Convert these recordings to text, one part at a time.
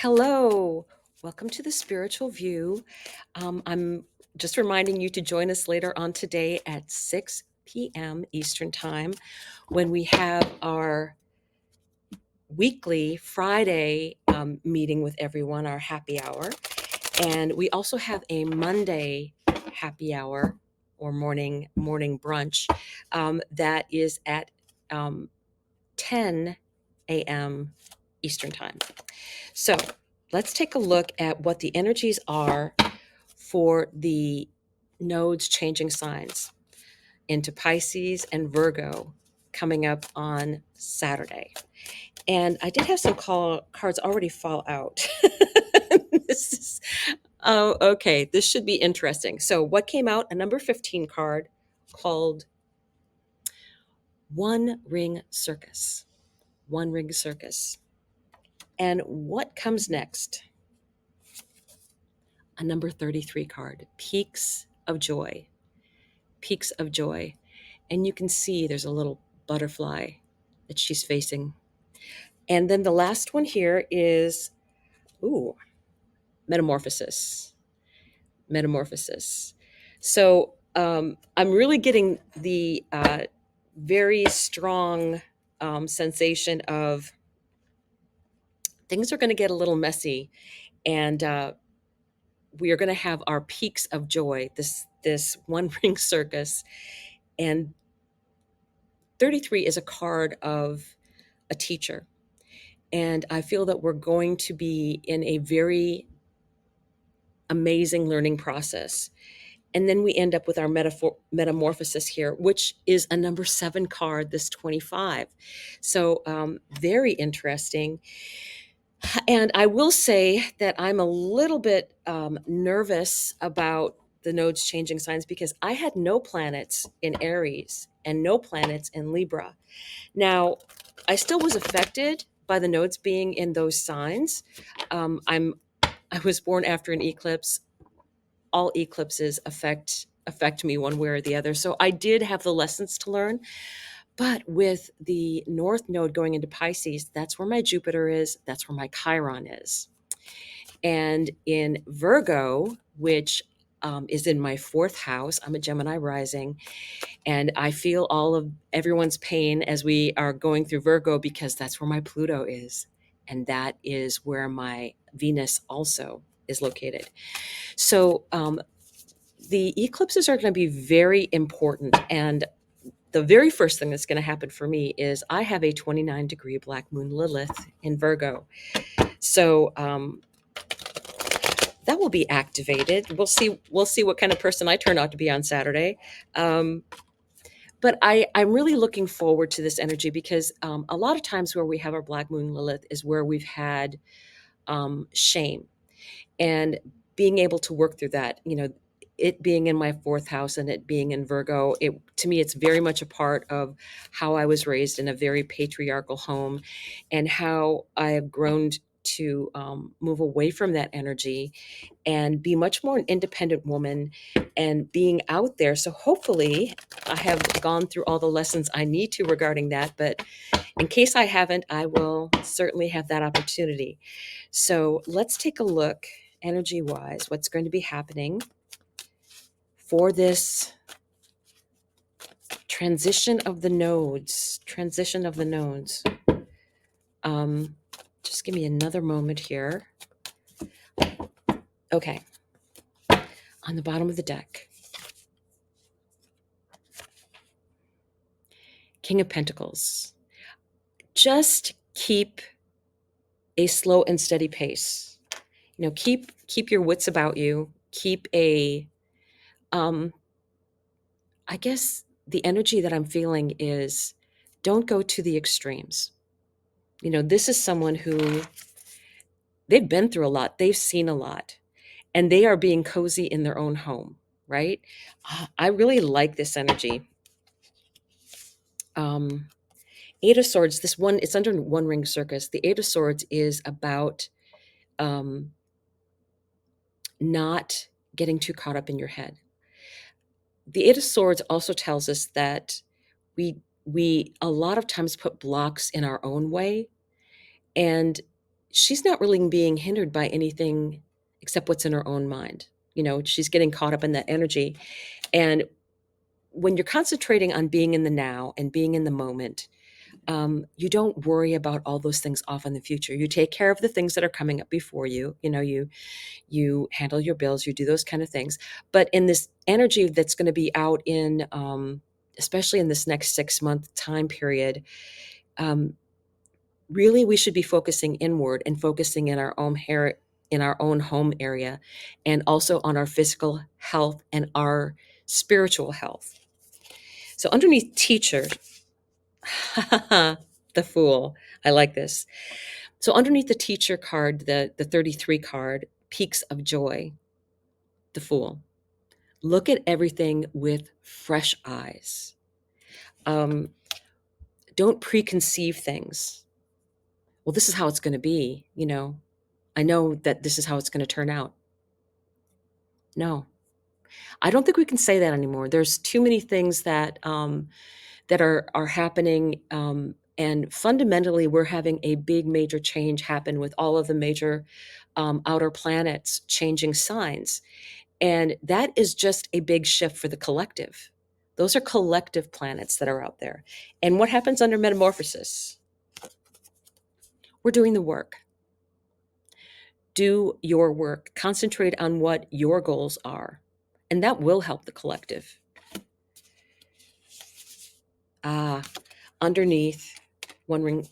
Hello, welcome to the Spiritual View. I'm just reminding you to join us later on today at 6 p.m. Eastern Time when we have our weekly Friday meeting with everyone, our happy hour. And we also have a Monday happy hour or morning brunch that is at 10 a.m. Eastern Time. So let's take a look at what the energies are for the nodes changing signs into Pisces and Virgo coming up on Saturday. And I did have some cards already fall out. This is, oh, okay. This should be interesting. So, what came out? A number 15 card called One Ring Circus. One Ring Circus. And what comes next? A number 33 card, Peaks of Joy. Peaks of Joy. And you can see there's a little butterfly that she's facing. And then the last one here is, Metamorphosis. Metamorphosis. So I'm really getting the very strong sensation of things are going to get a little messy. And we are going to have our peaks of joy, this one ring circus. And 33 is a card of a teacher. And I feel that we're going to be in a very amazing learning process. And then we end up with our metamorphosis here, which is a number 7 card, this 25. So very interesting. And I will say that I'm a little bit nervous about the nodes changing signs because I had no planets in Aries and no planets in Libra. Now, I still was affected by the nodes being in those signs. I was born after an eclipse. All eclipses affect me one way or the other. So I did have the lessons to learn. But with the North Node going into Pisces, that's where my Jupiter is. That's where my Chiron is. And in Virgo, which is in my 4th house, I'm a Gemini rising, and I feel all of everyone's pain as we are going through Virgo because that's where my Pluto is. And that is where my Venus also is located. So the eclipses are going to be very important. And the very first thing that's going to happen for me is I have a 29-degree black moon Lilith in Virgo. So that will be activated. We'll see what kind of person I turn out to be on Saturday. But I'm really looking forward to this energy because a lot of times where we have our black moon Lilith is where we've had shame, and being able to work through that, it being in my 4th house and it being in Virgo, to me, it's very much a part of how I was raised in a very patriarchal home and how I have grown to move away from that energy and be much more an independent woman and being out there. So hopefully I have gone through all the lessons I need to regarding that. But in case I haven't, I will certainly have that opportunity. So let's take a look energy wise, what's going to be happening for this transition of the nodes. Just give me another moment here. Okay. On the bottom of the deck, King of Pentacles. Just keep a slow and steady pace. Keep your wits about you. Keep I guess the energy that I'm feeling is don't go to the extremes. This is someone who they've been through a lot. They've seen a lot, and they are being cozy in their own home, right? I really like this energy. 8 of Swords, it's under One Ring Circus. The 8 of Swords is about not getting too caught up in your head. The 8 of Swords also tells us that we a lot of times put blocks in our own way, and she's not really being hindered by anything except what's in her own mind. She's getting caught up in that energy. And when you're concentrating on being in the now and being in the moment, you don't worry about all those things off in the future. You take care of the things that are coming up before you. You handle your bills, you do those kind of things. But in this energy that's going to be out in, especially in this next 6-month time period, um, really we should be focusing inward and focusing in our own home area, and also on our physical health and our spiritual health. So underneath teacher, the fool, I like this. So underneath the teacher card, the 33 card, peaks of joy, the fool. Look at everything with fresh eyes. Um, don't preconceive things. Well, this is how it's going to be. I know that this is how it's going to turn out. No, I don't think we can say that anymore. There's too many things that are happening, and fundamentally, we're having a big major change happen with all of the major outer planets changing signs. And that is just a big shift for the collective. Those are collective planets that are out there. And what happens under metamorphosis? We're doing the work. Do your work. Concentrate on what your goals are. And that will help the collective. Underneath, one ring,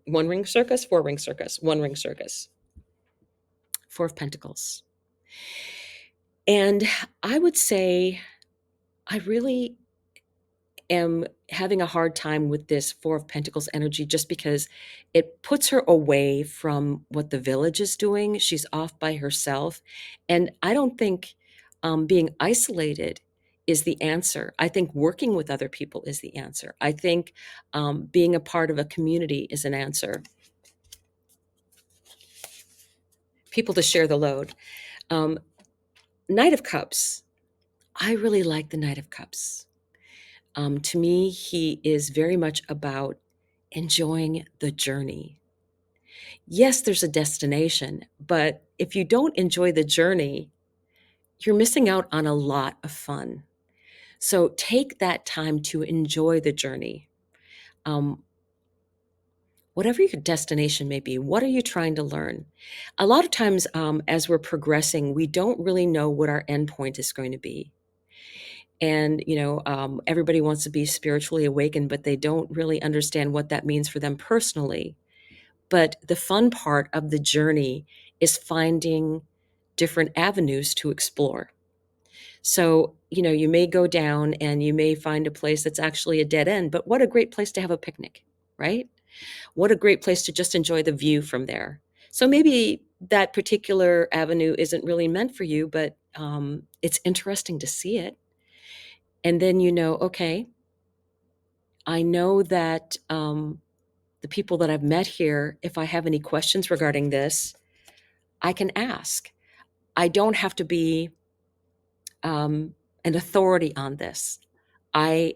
one ring circus, four ring circus, one ring circus, Four of Pentacles. And I would say I really am having a hard time with this Four of Pentacles energy, just because it puts her away from what the village is doing. She's off by herself. And I don't think being isolated is the answer. I think working with other people is the answer. I think being a part of a community is an answer. People to share the load. Knight of Cups. I really like the Knight of Cups. To me, he is very much about enjoying the journey. Yes, there's a destination, but if you don't enjoy the journey, you're missing out on a lot of fun. So take that time to enjoy the journey. Um, whatever your destination may be, what are you trying to learn? A lot of times, as we're progressing, we don't really know what our end point is going to be. And, everybody wants to be spiritually awakened, but they don't really understand what that means for them personally. But the fun part of the journey is finding different avenues to explore. So, you may go down and you may find a place that's actually a dead end, but what a great place to have a picnic, right? What a great place to just enjoy the view from there. So maybe that particular avenue isn't really meant for you, but it's interesting to see it. And then okay, I know that the people that I've met here, if I have any questions regarding this, I can ask. I don't have to be an authority on this. A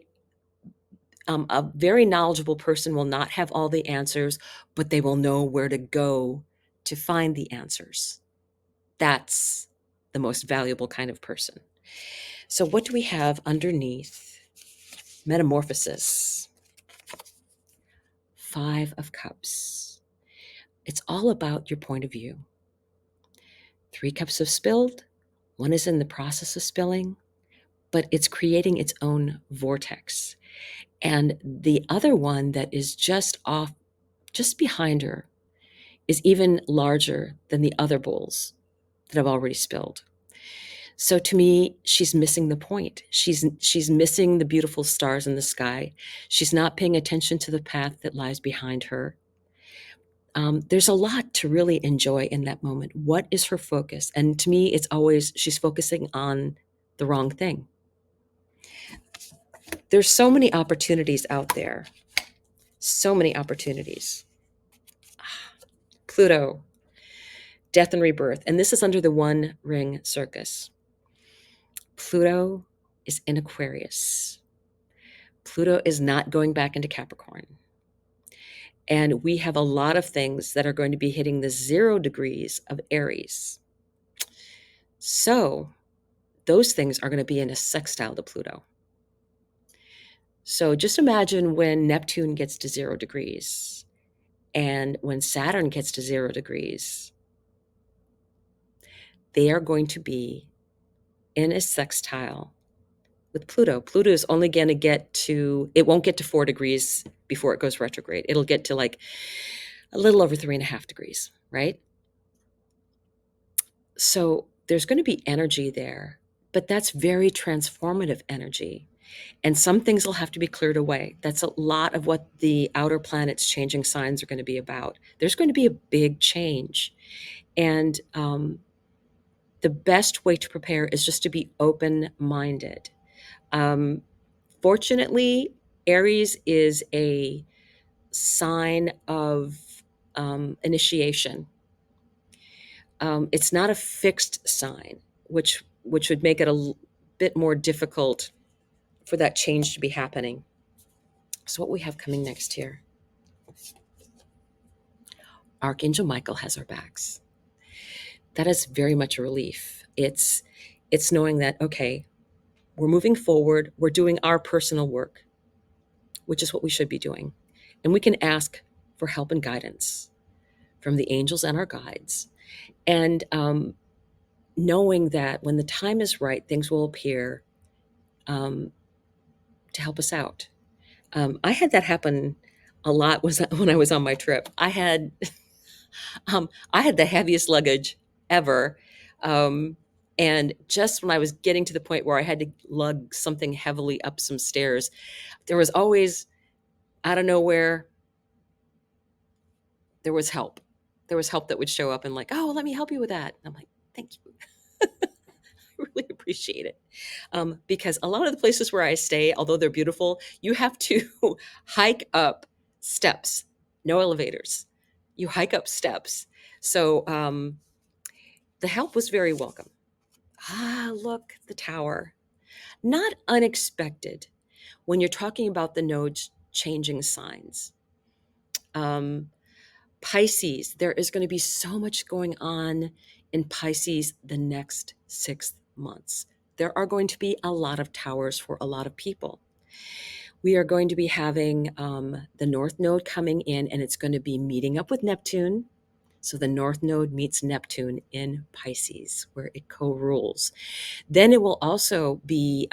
very knowledgeable person will not have all the answers, but they will know where to go to find the answers. That's the most valuable kind of person. So what do we have underneath metamorphosis? Five of Cups. It's all about your point of view. 3 cups have spilled. One is in the process of spilling, but it's creating its own vortex. And the other one that is just off, just behind her, is even larger than the other bowls that have already spilled. So to me, she's missing the point. She's missing the beautiful stars in the sky. She's not paying attention to the path that lies behind her. There's a lot to really enjoy in that moment. What is her focus? And to me, it's always she's focusing on the wrong thing. There's so many opportunities out there. So many opportunities. Pluto, death and rebirth. And this is under the one ring circus. Pluto is in Aquarius. Pluto is not going back into Capricorn. And we have a lot of things that are going to be hitting the 0 degrees of Aries. So those things are going to be in a sextile to Pluto. So just imagine when Neptune gets to 0 degrees and when Saturn gets to 0 degrees, they are going to be in a sextile with Pluto. Pluto is only going to get to, it won't get to 4 degrees before it goes retrograde. It'll get to like a little over 3.5 degrees, right? So there's going to be energy there, but that's very transformative energy. And some things will have to be cleared away. That's a lot of what the outer planets changing signs are going to be about. There's going to be a big change. And the best way to prepare is just to be open minded. Um, Fortunately, Aries is a sign of initiation. It's not a fixed sign, which would make it bit more difficult for that change to be happening. So what we have coming next here, Archangel Michael has our backs. That is very much a relief. It's knowing that, okay, we're moving forward, we're doing our personal work, which is what we should be doing. And we can ask for help and guidance from the angels and our guides. And knowing that when the time is right, things will appear um, to help us out. I had that happen a lot was when I was on my trip. I had the heaviest luggage ever. Um, and just when I was getting to the point where I had to lug something heavily up some stairs, there was always, out of nowhere, there was help. There was help that would show up and like, oh, let me help you with that. And I'm like, thank you. I really appreciate it. Because a lot of the places where I stay, although they're beautiful, you have to hike up steps, no elevators. You hike up steps. So the help was very welcome. Ah, look, the tower. Not unexpected when you're talking about the nodes changing signs. Um, Pisces, there is going to be so much going on in Pisces the next 6 months. There are going to be a lot of towers for a lot of people. We are going to be having the North Node coming in, and it's going to be meeting up with Neptune. So the North Node meets Neptune in Pisces, where it co-rules. Then it will also be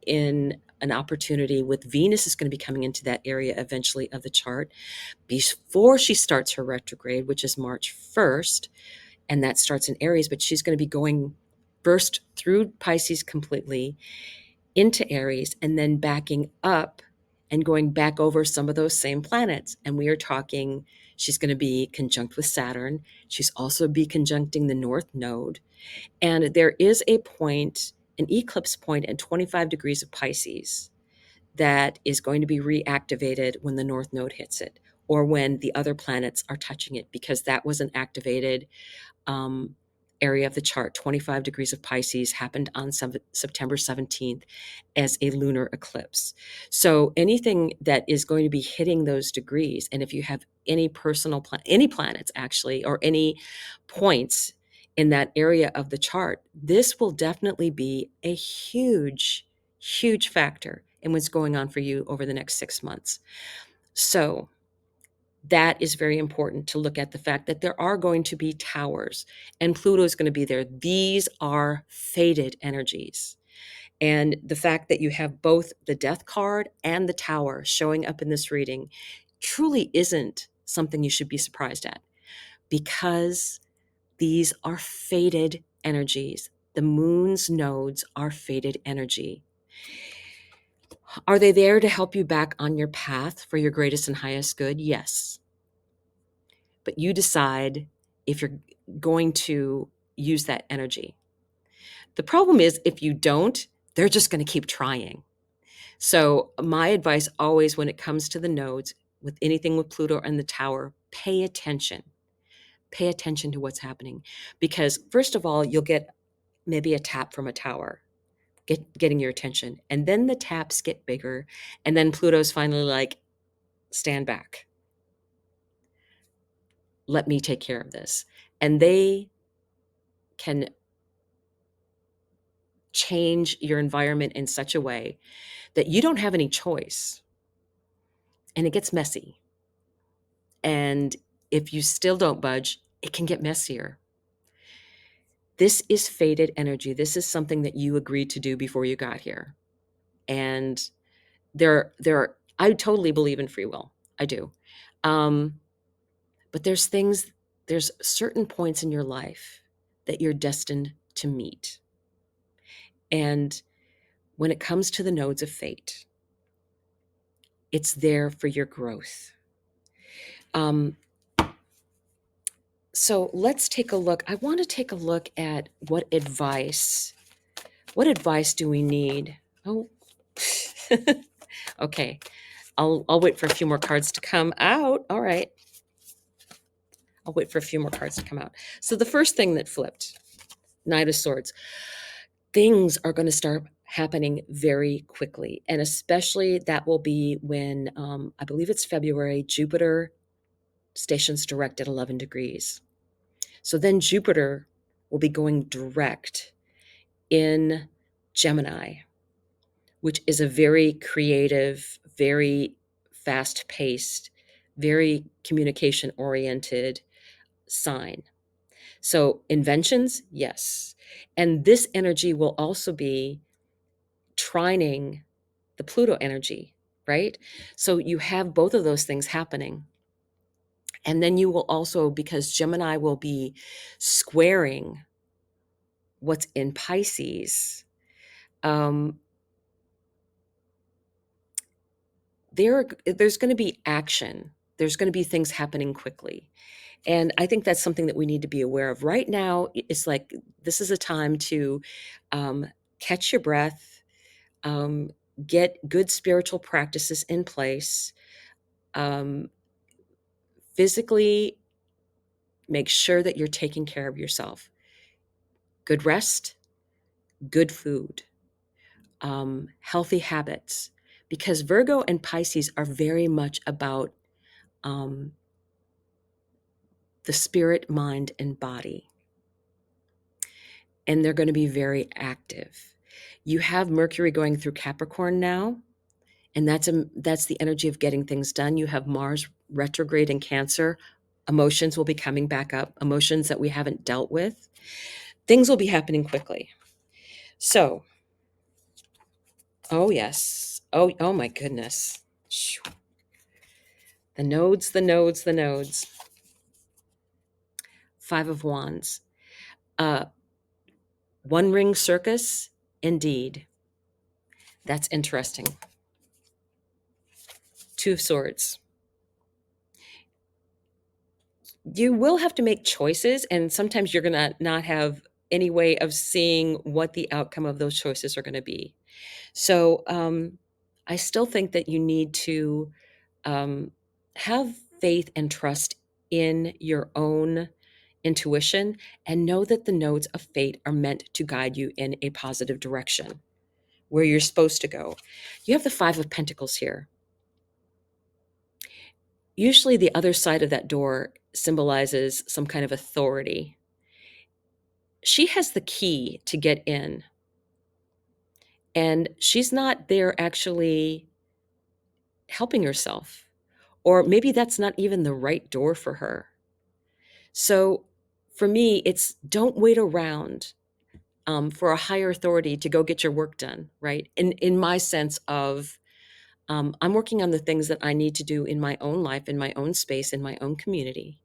in an opportunity with Venus is going to be coming into that area eventually of the chart before she starts her retrograde, which is March 1st. And that starts in Aries, but she's going to be going first through Pisces completely into Aries and then backing up and going back over some of those same planets. And we are talking, she's going to be conjunct with Saturn. She's also be conjuncting the North Node. And there is a point, an eclipse point at 25 degrees of Pisces that is going to be reactivated when the North Node hits it or when the other planets are touching it, because that was an activated um, area of the chart. 25 degrees of Pisces happened on September 17th as a lunar eclipse. So anything that is going to be hitting those degrees, and if you have any personal any planets actually, or any points in that area of the chart, this will definitely be a huge, huge factor in what's going on for you over the next 6 months. So that is very important to look at the fact that there are going to be towers and Pluto is going to be there. These are fated energies. And the fact that you have both the death card and the tower showing up in this reading truly isn't something you should be surprised at, because these are fated energies. The moon's nodes are fated energy. Are they there to help you back on your path for your greatest and highest good? Yes. But you decide if you're going to use that energy. The problem is if you don't, they're just going to keep trying. So my advice always when it comes to the nodes, with anything with Pluto and the tower, pay attention. Pay attention to what's happening. Because first of all, you'll get maybe a tap from a tower, getting your attention. And then the taps get bigger. And then Pluto's finally like, stand back. let me take care of this. And they can change your environment in such a way that you don't have any choice. And it gets messy. And if you still don't budge, it can get messier. This is fated energy. This is something that you agreed to do before you got here. And I totally believe in free will. I do. But there's certain points in your life that you're destined to meet. And when it comes to the nodes of fate, it's there for your growth. So let's take a look. I want to take a look at what advice do we need? Oh, okay. I'll wait for a few more cards to come out. All right. I'll wait for a few more cards to come out. So the first thing that flipped, Knight of Swords. Things are going to start happening very quickly. And especially that will be when, I believe it's February, Jupiter stations direct at 11 degrees. So then Jupiter will be going direct in Gemini, which is a very creative, very fast-paced, very communication-oriented sign. So inventions, yes. And this energy will also be trining the Pluto energy, right? So you have both of those things happening. And then you will also, because Gemini will be squaring what's in Pisces, there's going to be action. There's going to be things happening quickly. And I think that's something that we need to be aware of. Right now, it's like this is a time to catch your breath, get good spiritual practices in place, physically make sure that you're taking care of yourself. Good rest, good food, healthy habits, because Virgo and Pisces are very much about the spirit, mind, and body. And they're going to be very active. You have Mercury going through Capricorn now, and that's the energy of getting things done. You have Mars retrograde in Cancer. Emotions will be coming back up, emotions that we haven't dealt with. Things will be happening quickly. So, oh yes. Oh my goodness. The nodes, the nodes, the nodes. Five of Wands. One ring circus, indeed. That's interesting. Two of Swords. You will have to make choices, and sometimes you're going to not have any way of seeing what the outcome of those choices are going to be. So I still think that you need to have faith and trust in your own intuition and know that the nodes of fate are meant to guide you in a positive direction where you're supposed to go. You have the Five of Pentacles here. Usually the other side of that door symbolizes some kind of authority. She has the key to get in, and she's not there actually helping herself, or maybe that's not even the right door for her. So for me, it's don't wait around for a higher authority to go get your work done, right? In my sense of I'm working on the things that I need to do in my own life, in my own space, in my own community.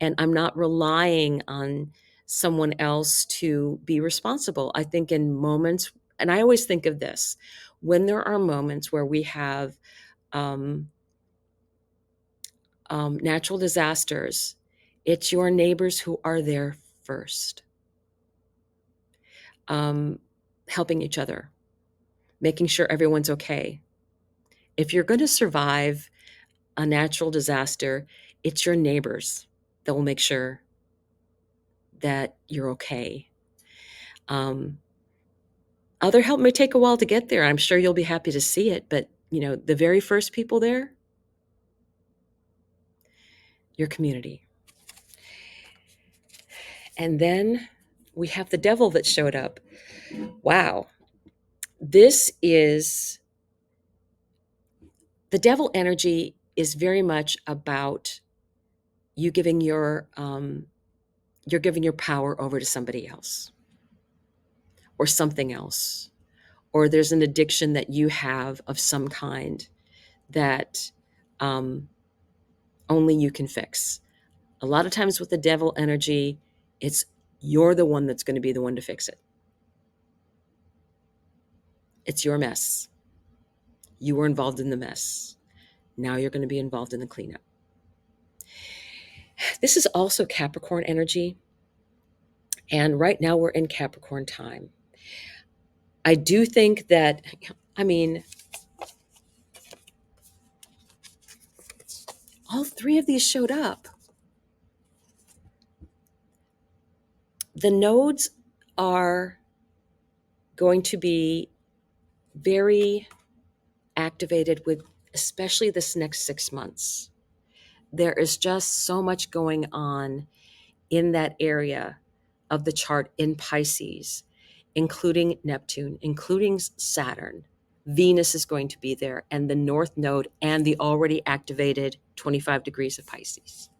And I'm not relying on someone else to be responsible. I think in moments, and I always think of this, when there are moments where we have natural disasters, it's your neighbors who are there first, helping each other, making sure everyone's okay. If you're going to survive a natural disaster, it's your neighbors that will make sure that you're okay. Other help may take a while to get there. I'm sure you'll be happy to see it, but the very first people there, your community. And then we have the devil that showed up. Wow. This is the devil energy is very much about you giving you're giving your power over to somebody else or something else, or there's an addiction that you have of some kind that um, only you can fix. A lot of times with the devil energy, it's you're the one that's going to be the one to fix it. It's your mess. You were involved in the mess. Now you're going to be involved in the cleanup. This is also Capricorn energy. And right now we're in Capricorn time. I do think that, I mean, all three of these showed up. The nodes are going to be very activated with, especially this next 6 months. There is just so much going on in that area of the chart in Pisces, including Neptune, including Saturn. Venus is going to be there, and the North Node, and the already activated 25 degrees of Pisces.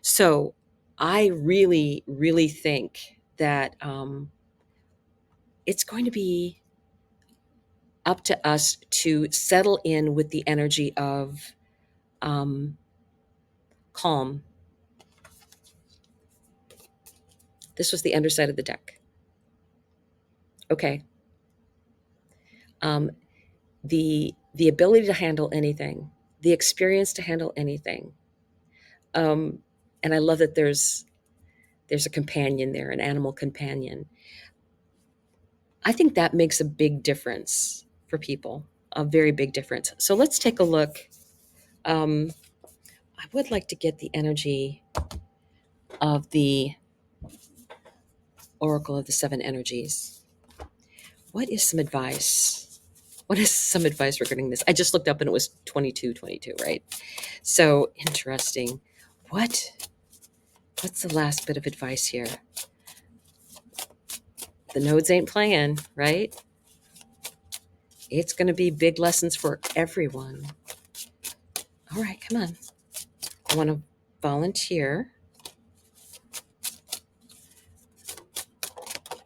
So I really, really think that it's going to be up to us to settle in with the energy of calm. This was the underside of the deck. Okay. Um, the ability to handle anything, the experience to handle anything. And I love that there's a companion there, an animal companion. I think that makes a big difference for people, a very big difference. So let's take a look. I would like to get the energy of the Oracle of the Seven Energies. What is some advice? What is some advice regarding this? I just looked up and it was 2222, right? So interesting. What's the last bit of advice here? The nodes ain't playing, right? It's going to be big lessons for everyone. All right, come on. I want to volunteer.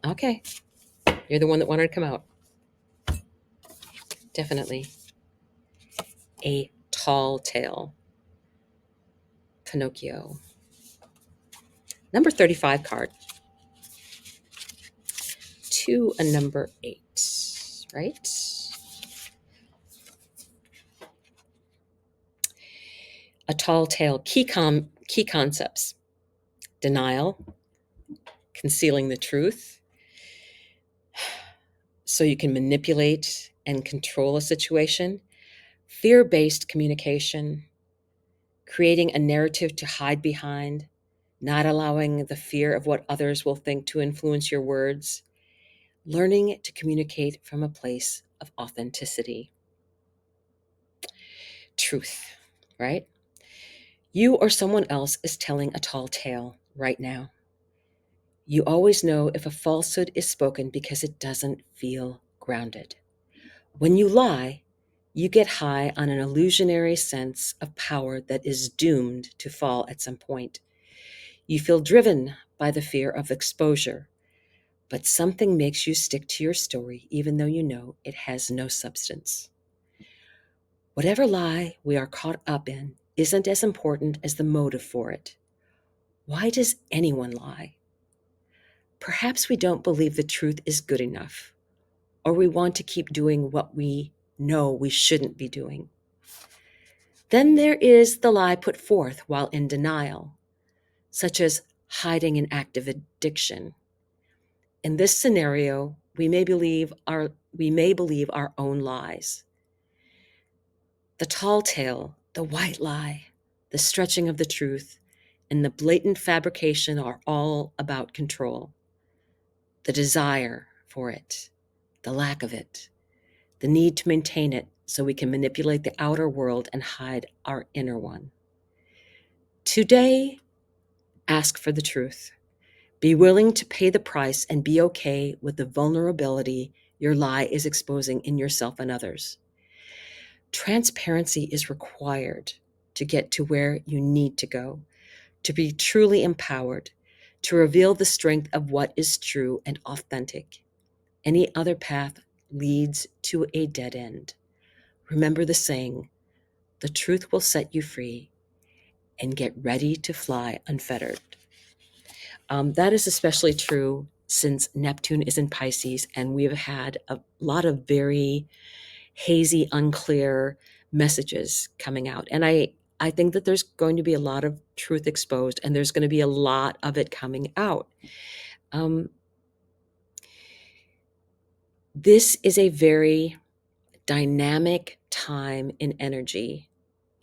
Okay. You're the one that wanted to come out. Definitely. A tall tale. Pinocchio. Number 35 card. To a number 8, right? A tall tale. Key concepts. Denial. Concealing the truth. So you can manipulate and control a situation. Fear-based communication. Creating a narrative to hide behind. Not allowing the fear of what others will think to influence your words. Learning to communicate from a place of authenticity. Truth, right? You or someone else is telling a tall tale right now. You always know if a falsehood is spoken because it doesn't feel grounded. When you lie, you get high on an illusionary sense of power that is doomed to fall at some point. You feel driven by the fear of exposure, but something makes you stick to your story even though you know it has no substance. Whatever lie we are caught up in isn't as important as the motive for it. Why does anyone lie? Perhaps we don't believe the truth is good enough, or we want to keep doing what we know we shouldn't be doing. Then there is the lie put forth while in denial, such as hiding an active addiction. In this scenario, we may believe our own lies. The tall tale, the white lie, the stretching of the truth, and the blatant fabrication are all about control. The desire for it, the lack of it, the need to maintain it so we can manipulate the outer world and hide our inner one. Today, ask for the truth. Be willing to pay the price and be okay with the vulnerability your lie is exposing in yourself and others. Transparency is required to get to where you need to go, to be truly empowered, to reveal the strength of what is true and authentic. Any other path leads to a dead end. Remember the saying, the truth will set you free, and get ready to fly unfettered. That is especially true since Neptune is in Pisces, and we've had a lot of very hazy, unclear messages coming out. And I think that there's going to be a lot of truth exposed, and there's going to be a lot of it coming out. This is a very dynamic time in energy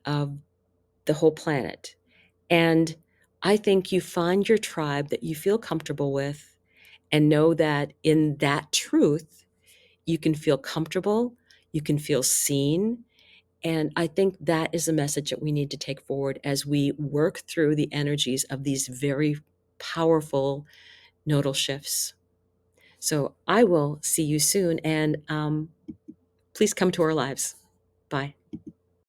of the whole planet. And I think you find your tribe that you feel comfortable with and know that in that truth, you can feel comfortable, you can feel seen. And I think that is a message that we need to take forward as we work through the energies of these very powerful nodal shifts. So I will see you soon, and please come to our lives. Bye.